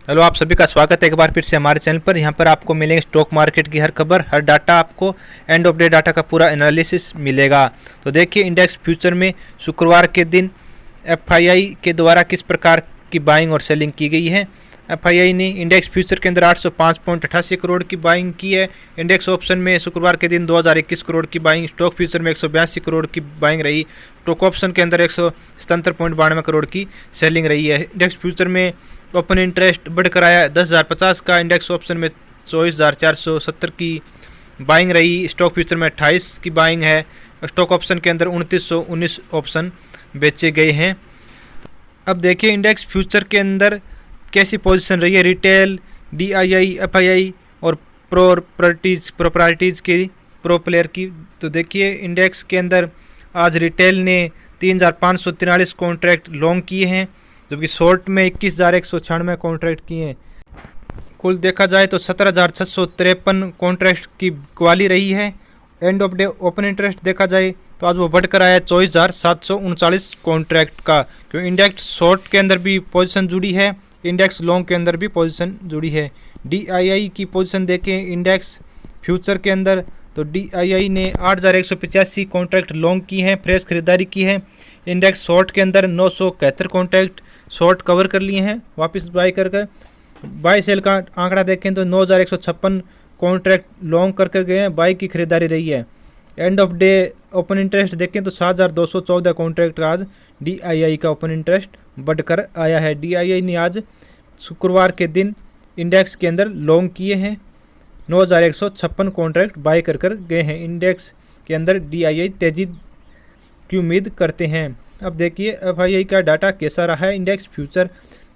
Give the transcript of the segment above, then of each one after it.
Hello, आप सभी का स्वागत है एक बार फिर से हमारे चैनल पर। यहाँ पर आपको मिलेंगे स्टॉक मार्केट की हर खबर, हर डाटा, आपको एंड ऑफ डे डाटा का पूरा एनालिसिस मिलेगा। तो देखिए, इंडेक्स फ्यूचर में शुक्रवार के दिन एफआईआई के द्वारा किस प्रकार की बाइंग और सेलिंग की गई है। एफआईआई ने इंडेक्स फ्यूचर के अंदर 805.88 करोड़ की बाइंग की है। इंडेक्स ऑप्शन में शुक्रवार के दिन 2021 करोड़ की बाइंग, स्टॉक फ्यूचर में 182 करोड़ की बाइंग रही। स्टॉक ऑप्शन के अंदर 177.92 करोड़ की सेलिंग रही है। इंडेक्स फ्यूचर में ओपन इंटरेस्ट बढ़कर आया 10,050 का। इंडेक्स ऑप्शन में 24,470 की बाइंग रही। स्टॉक फ्यूचर में 28 की बाइंग है। स्टॉक ऑप्शन के अंदर 2919 ऑप्शन बेचे गए हैं। अब देखिए इंडेक्स फ्यूचर के अंदर कैसी पोजीशन रही है रिटेल, डीआईआई, एफआईआई और प्रोप्राइटीज़ की, प्रो प्लेयर की। तो देखिए इंडेक्स के अंदर आज रिटेल ने 3,543 कॉन्ट्रैक्ट लॉन्ग किए हैं, जबकि शॉर्ट में 21,196 कॉन्ट्रैक्ट किए हैं। कुल देखा जाए तो 17,653 कॉन्ट्रैक्ट की क्वाली रही है। End of day open interest देखा जाए तो आज वो बढ़कर आया 24,739 कॉन्ट्रैक्ट का, क्योंकि इंडेक्स शॉर्ट के अंदर भी पोजीशन जुड़ी है, इंडेक्स लॉन्ग के अंदर भी पोजीशन जुड़ी है। डीआईआई की पोजीशन देखें इंडेक्स फ्यूचर के अंदर, तो डीआईआई ने 8,185 कॉन्ट्रैक्ट लॉन्ग की हैं, फ्रेश खरीदारी की है। इंडेक्स शॉर्ट के अंदर 971 कॉन्ट्रैक्ट शॉर्ट कवर कर लिए हैं, वापस बाई कर बाई सेल का आंकड़ा देखें तो 9,156 कॉन्ट्रैक्ट लॉन्ग कर गए हैं, बाई की खरीदारी रही है। End of day open interest देखें तो 7,214 कॉन्ट्रैक्ट आज डीआईआई का ओपन इंटरेस्ट बढ़कर आया है। डीआईआई ने आज शुक्रवार के दिन इंडेक्स के अंदर लॉन्ग किए हैं, 9,156 कॉन्ट्रैक्ट बाई कर गए हैं। इंडेक्स के अंदर डीआईआई तेजी की उम्मीद करते हैं। अब देखिए एफआईआई का डाटा कैसा रहा है। इंडेक्स फ्यूचर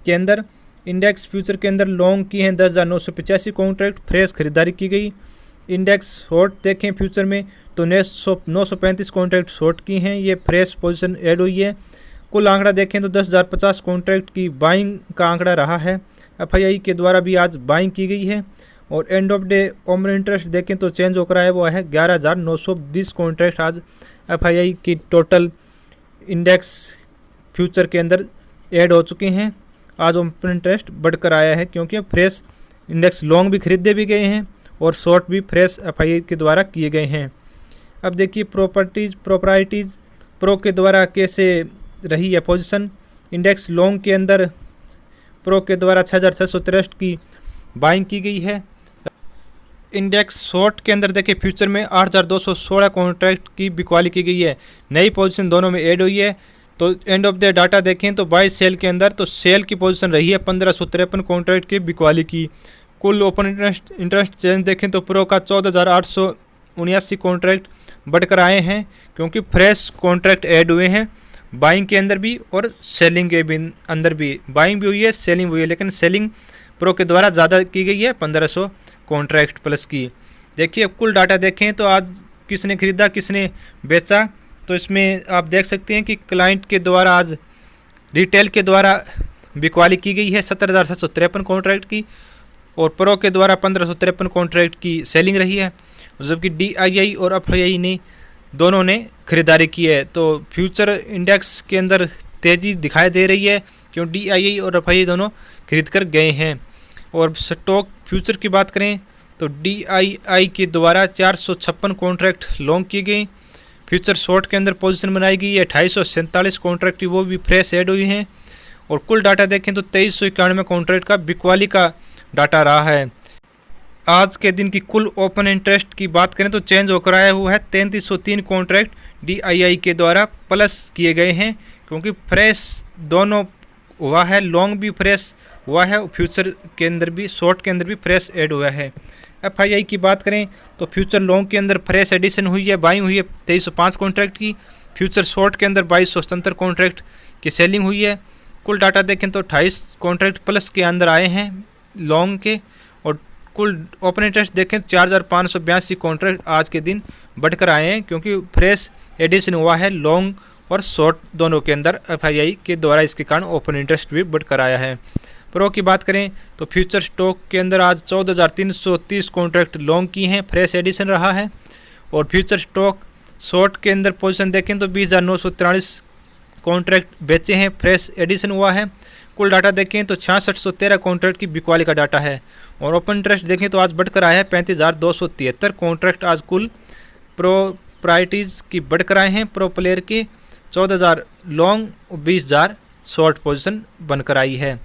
के अंदर, इंडेक्स फ्यूचर के अंदर लॉन्ग किए हैं 10,985 कॉन्ट्रैक्ट, फ्रेश खरीदारी की गई। इंडेक्स शॉर्ट देखें फ्यूचर में तो 935 कॉन्ट्रैक्ट शॉर्ट की हैं, ये फ्रेश पोजीशन ऐड हुई है। कुल आंकड़ा देखें तो 10,050 कॉन्ट्रैक्ट की बाइंग का आंकड़ा रहा है, एफआईआई के द्वारा भी आज बाइंग की गई है। और end of day open interest देखें तो चेंज होकर आया वो है 11,920 कॉन्ट्रैक्ट आज एफआईआई की टोटल इंडेक्स फ्यूचर के अंदर ऐड हो चुके हैं। आज ओपन इंटरेस्ट बढ़कर आया है, क्योंकि फ्रेश इंडेक्स लॉन्ग भी खरीदे भी गए हैं और शॉर्ट भी फ्रेश एफआईआई के द्वारा किए गए हैं। अब देखिए प्रोप्राइटीज़ प्रो के द्वारा कैसे रही है पोजीशन। इंडेक्स लॉन्ग के अंदर प्रो के द्वारा 6,663 की बाइंग की गई है। इंडेक्स शॉर्ट के अंदर देखिए फ्यूचर में 8,216 कॉन्ट्रैक्ट की बिकवाली की गई है, नई पोजीशन दोनों में ऐड हुई है। तो एंड ऑफ द डाटा देखें तो बाई सेल के अंदर तो सेल की पोजीशन रही है 1,553 कॉन्ट्रैक्ट की बिकवाली की। कुल ओपन इंटरेस्ट चेंज देखें तो प्रो का 14,879 कॉन्ट्रैक्ट बढ़कर आए हैं, क्योंकि फ्रेश कॉन्ट्रैक्ट ऐड हुए हैं बाइंग के अंदर भी और सेलिंग के भी अंदर भी। बाइंग भी हुई है, सेलिंग हुई है, लेकिन सेलिंग प्रो के द्वारा ज़्यादा की गई है, 1,500 कॉन्ट्रैक्ट प्लस की। देखिए कुल डाटा देखें तो आज किसने खरीदा किसने बेचा, तो इसमें आप देख सकते हैं कि क्लाइंट के द्वारा आज रिटेल के द्वारा बिकवाली की गई है 17,753 कॉन्ट्रैक्ट की, और प्रो के द्वारा 1,553 कॉन्ट्रैक्ट की सेलिंग रही है, जबकि डीआईआई और एफआईआई ने दोनों ने खरीदारी की है। तो फ्यूचर इंडेक्स के अंदर तेज़ी दिखाई दे रही है, क्यों डीआईआई और एफआईआई दोनों खरीद कर गए हैं। और स्टॉक फ्यूचर की बात करें तो डीआईआई के द्वारा 456 कॉन्ट्रैक्ट लॉन्ग किए गए। फ्यूचर शॉर्ट के अंदर पोजीशन बनाई गई है 2,847 कॉन्ट्रैक्ट, वो भी फ्रेश ऐड हुई हैं। और कुल डाटा देखें तो 2,391 कॉन्ट्रैक्ट का बिकवाली का डाटा रहा है। आज के दिन की कुल ओपन इंटरेस्ट की बात करें तो चेंज होकर आया हुआ है 3,303 कॉन्ट्रैक्ट डीआईआई के द्वारा प्लस किए गए हैं, क्योंकि फ्रेश दोनों हुआ है, लॉन्ग भी फ्रेश हुआ है, फ्यूचर के अंदर भी शॉर्ट के अंदर भी फ्रेश ऐड हुआ है। एफआईआई की बात करें तो फ्यूचर लॉन्ग के अंदर फ्रेश एडिशन हुई है, बाइंग हुई है 2,305 कॉन्ट्रैक्ट की। फ्यूचर शॉर्ट के अंदर 2,277 कॉन्ट्रैक्ट की सेलिंग हुई है। कुल डाटा देखें तो 28 कॉन्ट्रैक्ट प्लस के अंदर आए हैं लॉन्ग के। और कुल ओपन इंटरेस्ट देखें तो 4,582 कॉन्ट्रैक्ट आज के दिन बढ़कर आए हैं, क्योंकि फ्रेश एडिशन हुआ है लॉन्ग और शॉर्ट दोनों के अंदर एफआईआई के द्वारा, इसके कारण ओपन इंटरेस्ट भी बढ़कर आया है। प्रो की बात करें तो फ्यूचर स्टॉक के अंदर आज 14,330 कॉन्ट्रैक्ट लॉन्ग की हैं, फ्रेश एडिशन रहा है। और फ्यूचर स्टॉक शॉर्ट के अंदर पोजीशन देखें तो 20,943 कॉन्ट्रैक्ट बेचे हैं, फ्रेश एडिशन हुआ है। कुल डाटा देखें तो 6613 कॉन्ट्रैक्ट की बिकवाली का डाटा है। और ओपन इंटरेस्ट देखें तो आज बढ़कर आया है 35,273 कॉन्ट्रैक्ट आज कुल प्रायोरिटीज़ की बढ़कर आए हैं। प्रो प्लेयर के 14,000 लॉन्ग और 20,000 शॉर्ट पोजीशन बनकर आई है।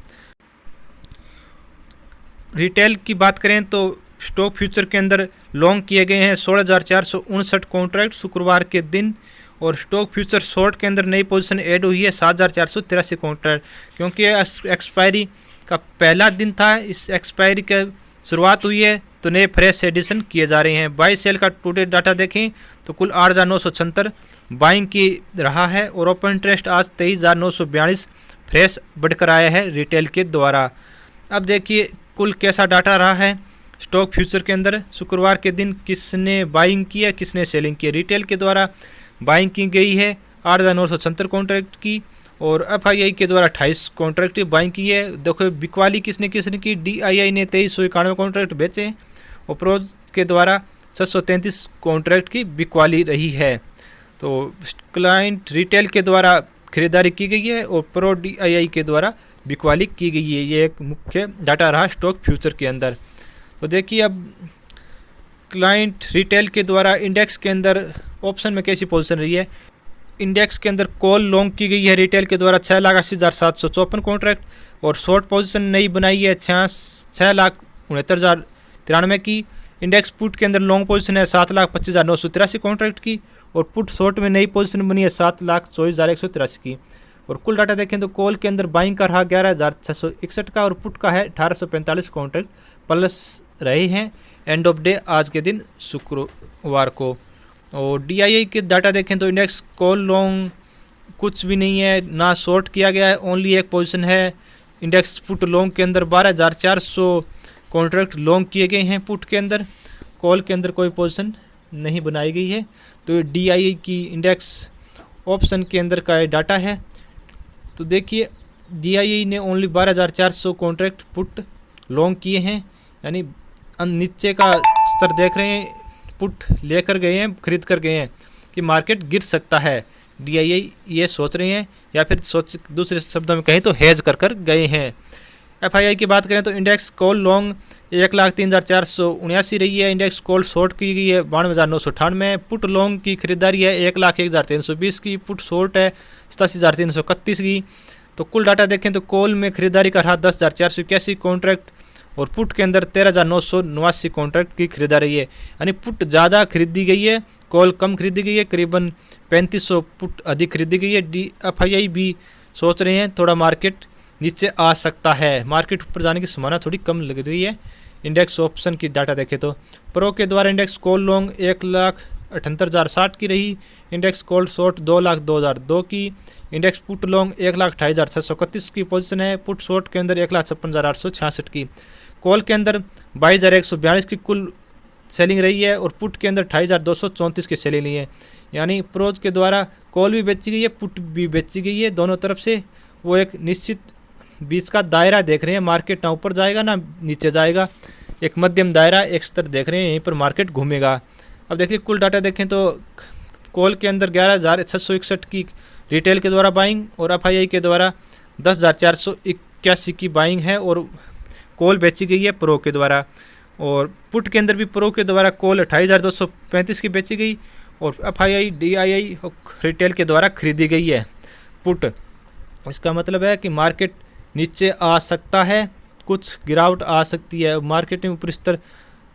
रिटेल की बात करें तो स्टॉक फ्यूचर के अंदर लॉन्ग किए गए हैं 16,459 कॉन्ट्रैक्ट शुक्रवार के दिन। और स्टॉक फ्यूचर शॉर्ट के अंदर नई पोजीशन ऐड हुई है 7,483 कॉन्ट्रैक्ट, क्योंकि एक्सपायरी का पहला दिन था। इस एक्सपायरी का शुरुआत हुई है तो नए फ्रेश एडिशन किए जा रहे हैं। बाई सेल का टुडे डाटा देखें तो कुल 8,976 बाइंग की रहा है। और ओपन इंटरेस्ट आज 23,942 फ्रेश बढ़कर आया है रिटेल के द्वारा। अब देखिए कुल कैसा डाटा रहा है स्टॉक फ्यूचर के अंदर शुक्रवार के दिन, किसने बाइंग किया किसने सेलिंग की। रिटेल के द्वारा बाइंग की गई है 8,976 कॉन्ट्रैक्ट की और FII के द्वारा 28 कॉन्ट्रैक्ट बाइंग की है। देखो बिकवाली किसने किसने की, DII ने 2391 कॉन्ट्रैक्ट बेचे और प्रोज के द्वारा 633 कॉन्ट्रैक्ट की बिकवाली रही है। तो क्लाइंट रिटेल के द्वारा खरीदारी की गई है और प्रो DII के द्वारा बिकवाली की गई है। ये एक मुख्य डाटा रहा स्टॉक फ्यूचर के अंदर। तो देखिए अब क्लाइंट रिटेल के द्वारा इंडेक्स के अंदर ऑप्शन में कैसी पोजीशन रही है। इंडेक्स के अंदर कॉल लॉन्ग की गई है रिटेल के द्वारा 6,80,754 कॉन्ट्रैक्ट और शॉर्ट पोजीशन नई बनाई है 6,69,093 की। इंडेक्स पुट के अंदर लॉन्ग पोजीशन है 7,25,983 कॉन्ट्रैक्ट की और पुट शॉर्ट में नई पोजीशन बनी है 7,24,183 की। और कुल डाटा देखें तो कॉल के अंदर बाइंग का रहा 11,661 का और पुट का है 1,845 कॉन्ट्रैक्ट प्लस रहे हैं एंड ऑफ डे आज के दिन शुक्रवार को। और DII के डाटा देखें तो इंडेक्स कॉल लॉन्ग कुछ भी नहीं है, ना शॉर्ट किया गया है, ओनली एक पोजीशन है। इंडेक्स पुट लॉन्ग के अंदर 12,400 कॉन्ट्रैक्ट लॉन्ग किए गए हैं पुट के अंदर, कॉल के अंदर कोई पोजीशन नहीं बनाई गई है। तो ये DII की इंडेक्स ऑप्शन के अंदर का डाटा है। तो देखिए DII ने ओनली 12,400 कॉन्ट्रैक्ट पुट लॉन्ग किए हैं, यानी नीचे का स्तर देख रहे हैं, पुट लेकर गए हैं, खरीद कर गए हैं कि मार्केट गिर सकता है। DII ये सोच रहे हैं या फिर दूसरे शब्दों में कहें तो हेज कर गए हैं। FII की बात करें तो इंडेक्स कॉल लॉन्ग 1,03,479 रही है। इंडेक्स कॉल शॉर्ट की गई है 92,998। पुट लॉन्ग की खरीदारी है 1,01,320 की। पुट शॉर्ट है 87,331 की। तो कुल डाटा देखें तो कॉल में खरीदारी का रहा 10,481 कॉन्ट्रैक्ट और पुट के अंदर 13,989 कॉन्ट्रैक्ट की खरीदारी है, यानी पुट ज़्यादा खरीदी गई है, कॉल कम खरीदी गई है, करीबन 3500 पुट अधिक खरीदी गई है। FII भी सोच रहे हैं थोड़ा मार्केट नीचे आ सकता है, मार्केट ऊपर जाने की संभावना थोड़ी कम लग रही है। इंडेक्स ऑप्शन की डाटा देखें तो प्रो के द्वारा इंडेक्स कॉल लॉन्ग 1,78,060 की रही। इंडेक्स कॉल शॉर्ट 2,02,002 की। इंडेक्स पुट लॉन्ग 1,28,631 की पोजीशन है। पुट शॉर्ट के अंदर 1,56,866 की। कॉल के अंदर 22,142 की कुल सेलिंग रही है और पुट के अंदर 28,234 की सेलिंग रही है, यानी प्रोज के द्वारा कॉल भी बेची गई है, पुट भी बेची गई है, दोनों तरफ से वो एक निश्चित बीच का दायरा देख रहे हैं। मार्केट ना ऊपर जाएगा ना नीचे जाएगा, एक मध्यम दायरा एक स्तर देख रहे हैं, यहीं पर मार्केट घूमेगा। अब देखिए कुल डाटा देखें तो कॉल के अंदर 11,661 की रिटेल के द्वारा बाइंग और FII के द्वारा 10,481 की बाइंग है और कॉल बेची गई है प्रो के द्वारा। और पुट के अंदर भी प्रो के द्वारा कॉल 28,235 की बेची गई और FII DII रिटेल के द्वारा खरीदी गई है पुट। इसका मतलब है कि मार्केट नीचे आ सकता है, कुछ गिरावट आ सकती है, मार्केट में ऊपर स्तर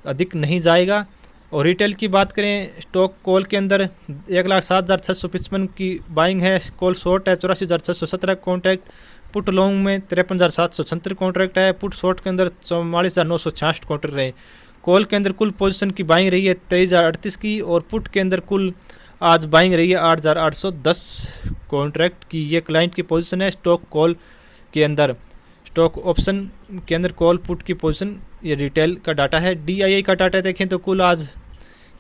अधिक नहीं जाएगा। और रिटेल की बात करें स्टॉक कॉल के अंदर 1,07,655 की बाइंग है, कॉल शॉर्ट है 84,617 कॉन्ट्रैक्ट, पुट लॉन्ग में 53,776 कॉन्ट्रैक्ट है, पुट शॉर्ट के अंदर 44,966 कॉन्ट्रैक्ट रहे। कॉल के अंदर कुल पोजीशन की बाइंग रही है 23,038 की और पुट के अंदर कुल आज बाइंग रही है 8,810 कॉन्ट्रैक्ट की। ये क्लाइंट की पोजीशन है स्टॉक कॉल के अंदर। स्टॉक ऑप्शन के अंदर कॉल पुट की पोजीशन ये रिटेल का डाटा है। DII का डाटा देखें तो कुल आज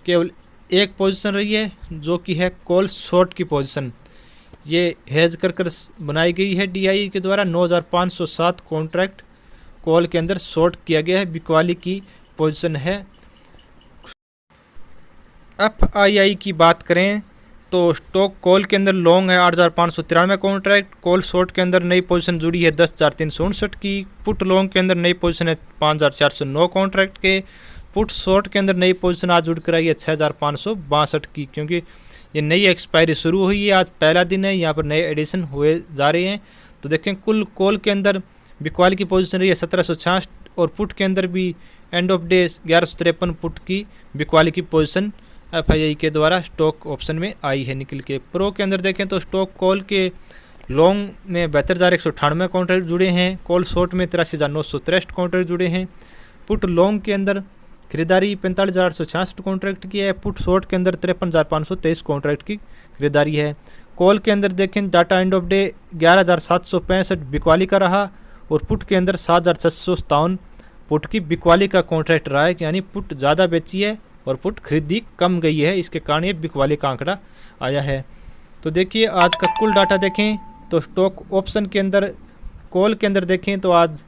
केवल एक पोजीशन रही है जो कि है कॉल शॉर्ट की पोजीशन, ये हेज कर बनाई गई है DII के द्वारा। 9,507 कॉन्ट्रैक्ट कॉल के अंदर शॉर्ट किया गया है, बिकवाली की पोजीशन है। FII की बात करें तो स्टॉक कॉल के अंदर लॉन्ग है 8,593 कॉन्ट्रैक्ट, कॉल शॉर्ट के अंदर नई पोजीशन जुड़ी है 10,359 की, पुट लॉन्ग के अंदर नई पोजीशन है 5,409 कॉन्ट्रैक्ट के, पुट शॉर्ट के अंदर नई पोजीशन आज जुड़ कर आई है 6,562 की, क्योंकि ये नई एक्सपायरी शुरू हुई है, आज पहला दिन है, यहाँ पर नए एडिशन हुए जा रहे हैं। तो देखें कुल कॉल के अंदर बिकवाली की पोजीशन रही है 1766 और पुट के अंदर भी एंड ऑफ डे 1153 पुट की बिकवाली की पोजीशन FII के द्वारा स्टॉक ऑप्शन में आई है निकल के। प्रो के अंदर देखें तो स्टॉक कॉल के लॉन्ग में 72,198 कॉन्ट्रैक्ट जुड़े हैं, कॉल शॉर्ट में 83,963 कॉन्ट्रैक्ट जुड़े हैं, पुट लॉन्ग के अंदर खरीदारी 45,866 कॉन्ट्रैक्ट की है, पुट शॉर्ट के अंदर 53,523 कॉन्ट्रैक्ट की खरीदारी है। कॉल के अंदर देखें डाटा एंड ऑफ डे 11,765 बिकवाली का रहा और पुट के अंदर 7,657 पुट की बिकवाली का कॉन्ट्रैक्ट रहा है, यानी पुट ज़्यादा बेची है और पुट खरीदी कम गई है, इसके कारण ये बिकवाली का आंकड़ा आया है। तो देखिए आज का कुल डाटा देखें तो स्टॉक ऑप्शन के अंदर कॉल के अंदर देखें तो आज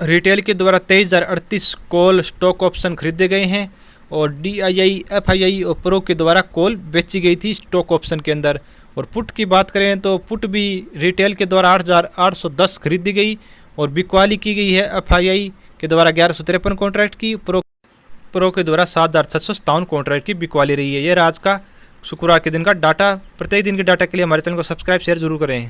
रिटेल के द्वारा 23,038 कॉल स्टॉक ऑप्शन खरीदे गए हैं और DII FII और प्रो के द्वारा कॉल बेची गई थी स्टॉक ऑप्शन के अंदर। और पुट की बात करें तो पुट भी रिटेल के द्वारा 8,810 खरीदी गई और बिकवाली की गई है FII के द्वारा 1153 कॉन्ट्रैक्ट की, प्रो के द्वारा 7,657 कॉन्ट्रैक्ट की बिकवाली रही है। ये आज का शुक्रवार के दिन का डाटा। प्रत्येक दिन के डाटा के लिए हमारे चैनल को सब्सक्राइब शेयर जरूर करें।